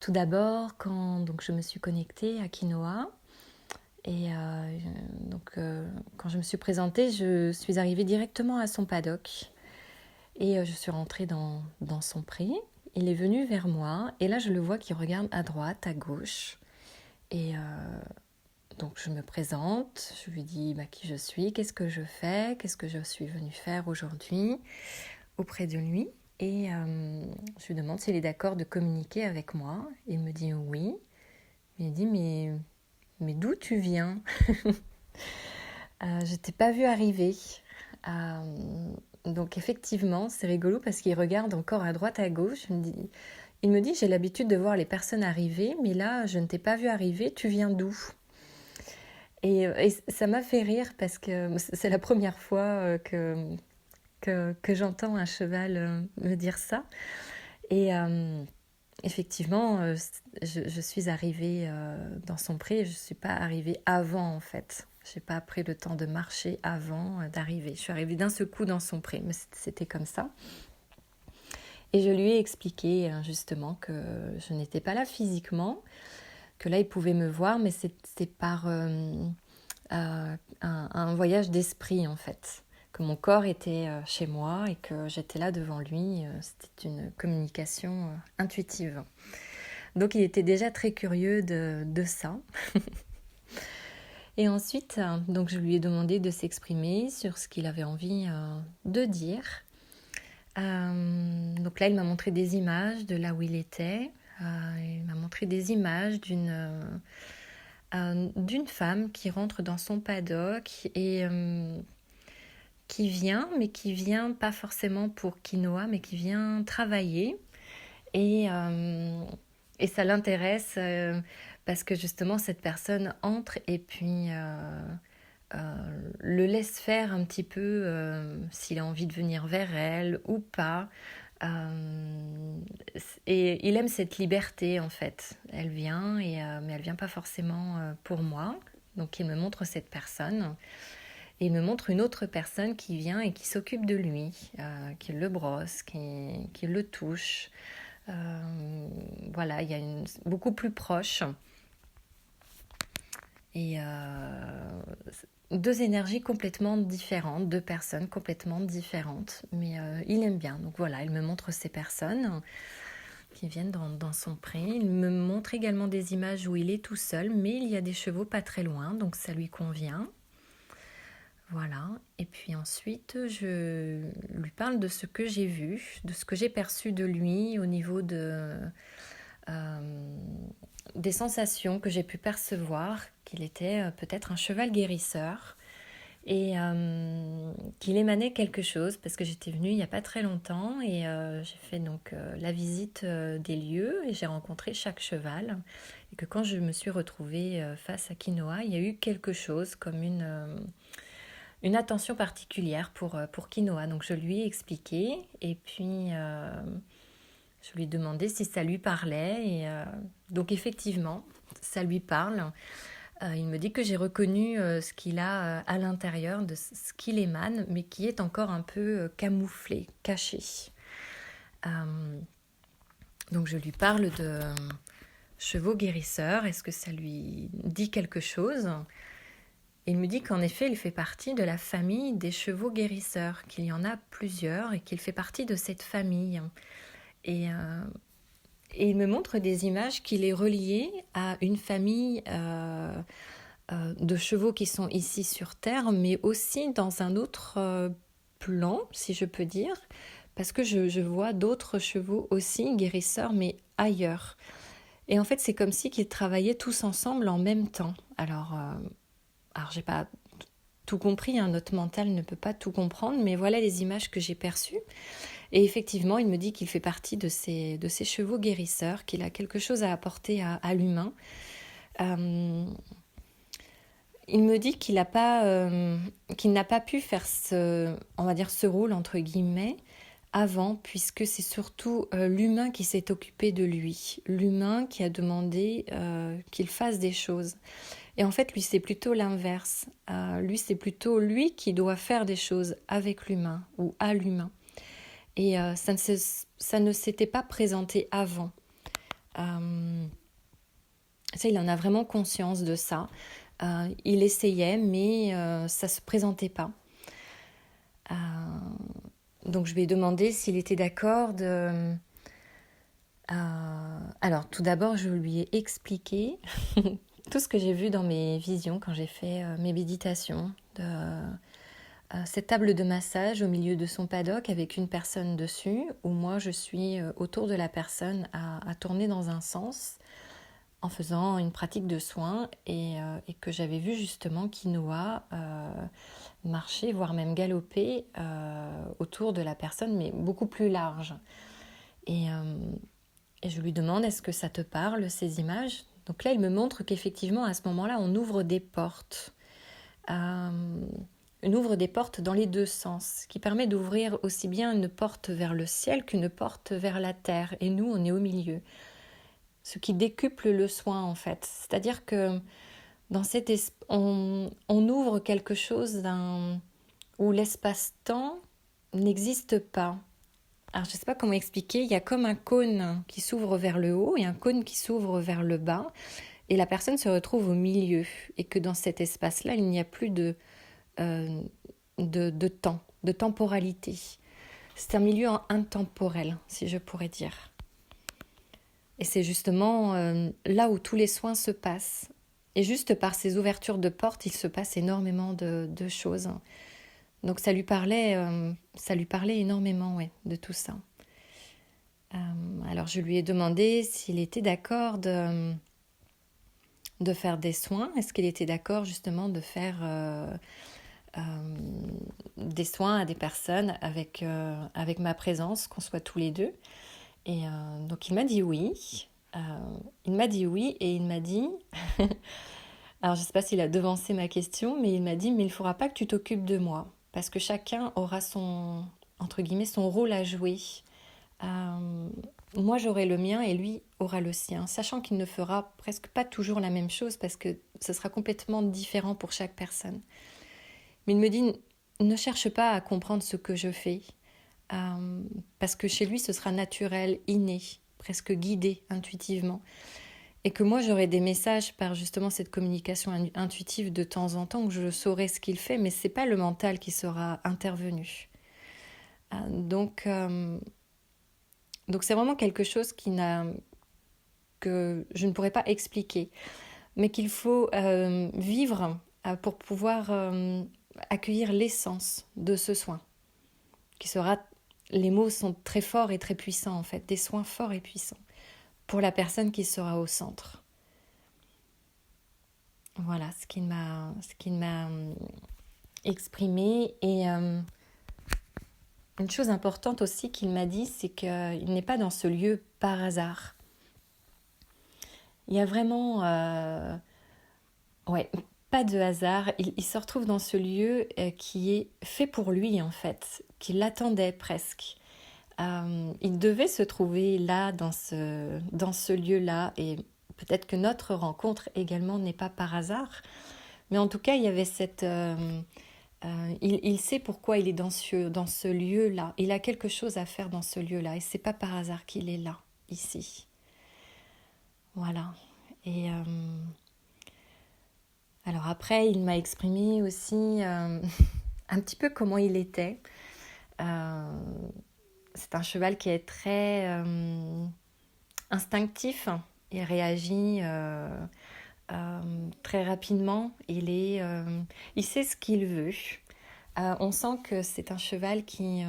Tout d'abord, quand donc, je me suis connectée à Quinoa, et quand je me suis présentée, je suis arrivée directement à son paddock et je suis rentrée dans son pré. Il est venu vers moi et là je le vois qui regarde à droite, à gauche. Et donc je me présente, je lui dis qui je suis, qu'est-ce que je fais, qu'est-ce que je suis venue faire aujourd'hui auprès de lui. Et je lui demande s'il est d'accord de communiquer avec moi. Il me dit oui. Il dit mais d'où tu viens? Je t'ai pas vu arriver. Donc effectivement, c'est rigolo parce qu'il regarde encore à droite, à gauche. Il me dit, j'ai l'habitude de voir les personnes arriver, mais là, je ne t'ai pas vu arriver. Tu viens d'où? Et ça m'a fait rire parce que c'est la première fois que j'entends un cheval me dire ça. Et effectivement, je suis arrivée dans son pré. Je ne suis pas arrivée avant, en fait. Je n'ai pas pris le temps de marcher avant d'arriver. Je suis arrivée d'un seul coup dans son pré, mais c'était comme ça. Et je lui ai expliqué justement que je n'étais pas là physiquement, que là il pouvait me voir, mais c'est par un voyage d'esprit en fait. Que mon corps était chez moi et que j'étais là devant lui. C'était une communication intuitive. Donc il était déjà très curieux de ça. Et ensuite, donc je lui ai demandé de s'exprimer sur ce qu'il avait envie de dire. Donc là, il m'a montré des images de là où il était. Il m'a montré des images d'une femme qui rentre dans son paddock et qui vient pas forcément pour quinoa, mais qui vient travailler. Et, euh, et ça l'intéresse parce que justement, cette personne entre et puis le laisse faire un petit peu s'il a envie de venir vers elle ou pas. Et il aime cette liberté en fait. Elle vient, mais elle vient pas forcément pour moi. Donc il me montre cette personne. Et il me montre une autre personne qui vient et qui s'occupe de lui, qui le brosse, qui le touche. Voilà, il y a beaucoup plus proche. Et deux énergies complètement différentes, deux personnes complètement différentes. Mais il aime bien. Donc voilà, il me montre ces personnes qui viennent dans son pré. Il me montre également des images où il est tout seul, mais il y a des chevaux pas très loin, donc ça lui convient. Voilà. Et puis ensuite, je lui parle de ce que j'ai vu, de ce que j'ai perçu de lui au niveau euh, des sensations que j'ai pu percevoir, qu'il était peut-être un cheval guérisseur et qu'il émanait quelque chose parce que j'étais venue il n'y a pas très longtemps et j'ai fait donc la visite des lieux et j'ai rencontré chaque cheval et que quand je me suis retrouvée face à Quinoa, il y a eu quelque chose comme une attention particulière pour Quinoa. Donc je lui ai expliqué et puis je lui ai demandé si ça lui parlait. Et donc effectivement, ça lui parle. Il me dit que j'ai reconnu ce qu'il a à l'intérieur, de ce qu'il émane, mais qui est encore un peu camouflé, caché. Euh, donc je lui parle de chevaux guérisseurs. Est-ce que ça lui dit quelque chose? Il me dit qu'en effet, il fait partie de la famille des chevaux guérisseurs, qu'il y en a plusieurs et qu'il fait partie de cette famille. Et, euh, et il me montre des images qu'il est relié à une famille de chevaux qui sont ici sur Terre, mais aussi dans un autre plan, si je peux dire, parce que je vois d'autres chevaux aussi guérisseurs, mais ailleurs. Et en fait, c'est comme si qu'ils travaillaient tous ensemble en même temps. Alors j'ai pas tout compris, hein, notre mental ne peut pas tout comprendre, mais voilà les images que j'ai perçues. Et effectivement, il me dit qu'il fait partie de ces chevaux guérisseurs, qu'il a quelque chose à apporter à l'humain. Euh, il me dit qu'il n'a pas pu faire on va dire ce rôle entre guillemets avant, puisque c'est surtout l'humain qui s'est occupé de lui, l'humain qui a demandé qu'il fasse des choses. Et en fait, lui, c'est plutôt l'inverse. Lui, c'est plutôt lui qui doit faire des choses avec l'humain ou à l'humain. Et ça ne s'était pas présenté avant. Ça, il en a vraiment conscience de ça. Il essayait, mais ça ne se présentait pas. Euh, donc je lui ai demandé s'il était d'accord de... Alors tout d'abord, je lui ai expliqué tout ce que j'ai vu dans mes visions quand j'ai fait mes méditations. Cette table de massage au milieu de son paddock avec une personne dessus, où moi je suis autour de la personne à tourner dans un sens en faisant une pratique de soins et que j'avais vu justement quinoa marcher, voire même galoper autour de la personne, mais beaucoup plus large. Et je lui demande, est-ce que ça te parle, ces images? Donc là, il me montre qu'effectivement, à ce moment-là, on ouvre des portes. On ouvre des portes dans les deux sens, qui permet d'ouvrir aussi bien une porte vers le ciel qu'une porte vers la terre. Et nous, on est au milieu. Ce qui décuple le soin, en fait. C'est-à-dire que dans on ouvre quelque chose où l'espace-temps n'existe pas. Alors, je ne sais pas comment expliquer, il y a comme un cône qui s'ouvre vers le haut et un cône qui s'ouvre vers le bas, et la personne se retrouve au milieu, et que dans cet espace-là, il n'y a plus de temps, de temporalité. C'est un milieu intemporel, si je pourrais dire. Et c'est justement là où tous les soins se passent. Et juste par ces ouvertures de portes, il se passe énormément de choses. Donc ça lui parlait énormément, ouais, de tout ça. Alors je lui ai demandé s'il était d'accord de faire des soins. Est-ce qu'il était d'accord justement de faire des soins à des personnes avec ma présence, qu'on soit tous les deux. Et donc il m'a dit oui. Il m'a dit oui et il m'a dit... Alors je ne sais pas s'il a devancé ma question, mais il m'a dit, mais il ne faudra pas que tu t'occupes de moi. Parce que chacun aura son, entre guillemets, son rôle à jouer. Moi j'aurai le mien et lui aura le sien, sachant qu'il ne fera presque pas toujours la même chose parce que ce sera complètement différent pour chaque personne. Mais il me dit, ne cherche pas à comprendre ce que je fais, parce que chez lui ce sera naturel, inné, presque guidé intuitivement. Et que moi j'aurai des messages par justement cette communication intuitive de temps en temps où je saurai ce qu'il fait, mais ce n'est pas le mental qui sera intervenu. Donc c'est vraiment quelque chose que je ne pourrais pas expliquer, mais qu'il faut vivre pour pouvoir accueillir l'essence de ce soin, qui sera, les mots sont très forts et très puissants en fait, des soins forts et puissants pour la personne qui sera au centre. Voilà ce qu'il m'a exprimé. Et une chose importante aussi qu'il m'a dit, c'est qu'il n'est pas dans ce lieu par hasard. Il y a vraiment pas de hasard. Il se retrouve dans ce lieu qui est fait pour lui en fait, qui l'attendait presque. Il devait se trouver là, dans ce lieu-là, et peut-être que notre rencontre également n'est pas par hasard, mais en tout cas, il y avait cette... il sait pourquoi il est dans ce lieu-là. Il a quelque chose à faire dans ce lieu-là, et c'est pas par hasard qu'il est là, ici. Voilà. Et alors après, il m'a exprimé aussi un petit peu comment il était. C'est un cheval qui est très instinctif. Il réagit très rapidement. Il sait ce qu'il veut. On sent que c'est un cheval qui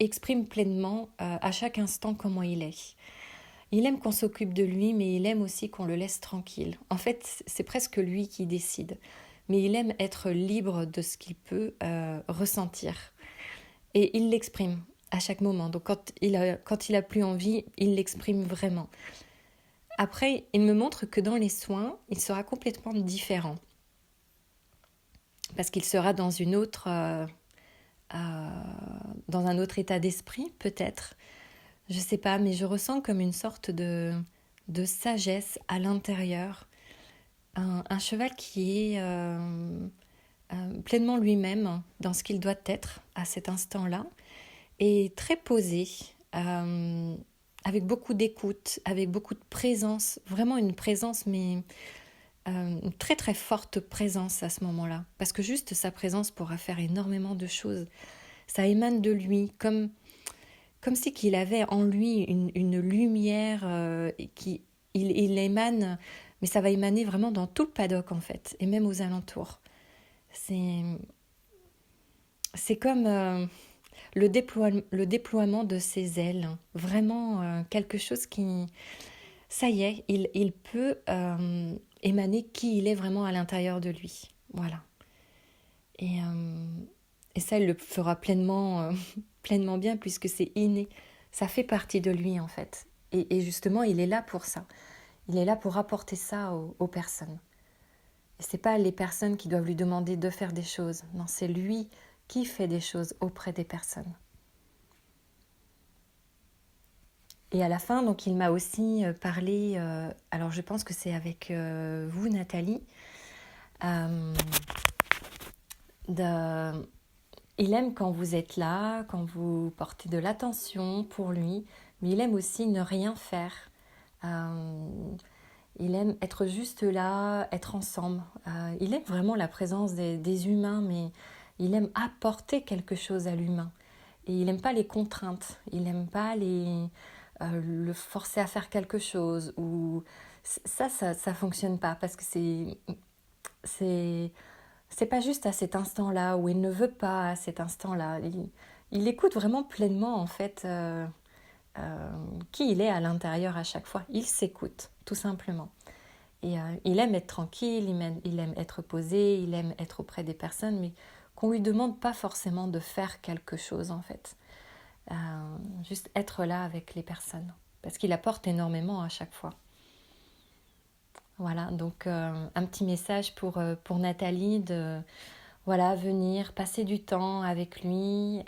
exprime pleinement à chaque instant comment il est. Il aime qu'on s'occupe de lui, mais il aime aussi qu'on le laisse tranquille. En fait, c'est presque lui qui décide. Mais il aime être libre de ce qu'il peut ressentir. Et il l'exprime à chaque moment. Donc quand il a plus envie, il l'exprime vraiment. Après, il me montre que dans les soins, il sera complètement différent. Parce qu'il sera dans dans un autre état d'esprit, peut-être. Je sais pas, mais je ressens comme une sorte de sagesse à l'intérieur. Un cheval qui est pleinement lui-même dans ce qu'il doit être à cet instant-là, et très posé, avec beaucoup d'écoute, avec beaucoup de présence, vraiment une présence, mais une très très forte présence à ce moment-là. Parce que juste sa présence pourra faire énormément de choses. Ça émane de lui, comme si qu'il avait en lui une lumière il émane, mais ça va émaner vraiment dans tout le paddock en fait, et même aux alentours. C'est, c'est comme le déploiement de ses ailes, vraiment quelque chose qui, ça y est, il peut émaner qui il est vraiment à l'intérieur de lui. Voilà. Et, euh, et ça, il le fera pleinement, pleinement bien puisque c'est inné. Ça fait partie de lui en fait. Et justement, il est là pour ça. Il est là pour apporter ça aux personnes. Et c'est pas les personnes qui doivent lui demander de faire des choses. Non, c'est lui qui fait des choses auprès des personnes. Et à la fin, donc, il m'a aussi parlé, alors je pense que c'est avec vous, Nathalie, euh, de, il aime quand vous êtes là, quand vous portez de l'attention pour lui, mais il aime aussi ne rien faire. Euh, il aime être juste là, être ensemble. Il aime vraiment la présence des humains, mais il aime apporter quelque chose à l'humain. Et il n'aime pas les contraintes, il n'aime pas le forcer à faire quelque chose. Ou ça fonctionne pas parce que c'est c'est pas juste à cet instant-là où il ne veut pas à cet instant-là. Il écoute vraiment pleinement en fait qui il est à l'intérieur à chaque fois. Il s'écoute tout simplement. Et il aime être tranquille, il aime être posé, il aime être auprès des personnes, mais qu'on lui demande pas forcément de faire quelque chose en fait. Euh, juste être là avec les personnes. Parce qu'il apporte énormément à chaque fois. Voilà, donc un petit message pour Nathalie de voilà, venir, passer du temps avec lui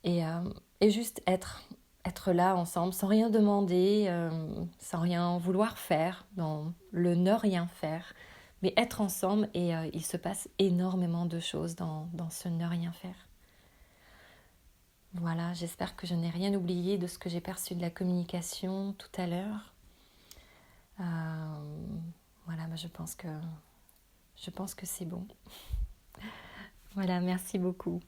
et, euh, et juste être là ensemble sans rien demander, sans rien vouloir faire, dans le ne rien faire, mais être ensemble et il se passe énormément de choses dans ce ne rien faire. Voilà, j'espère que je n'ai rien oublié de ce que j'ai perçu de la communication tout à l'heure. Voilà, mais je pense que c'est bon. Voilà, merci beaucoup.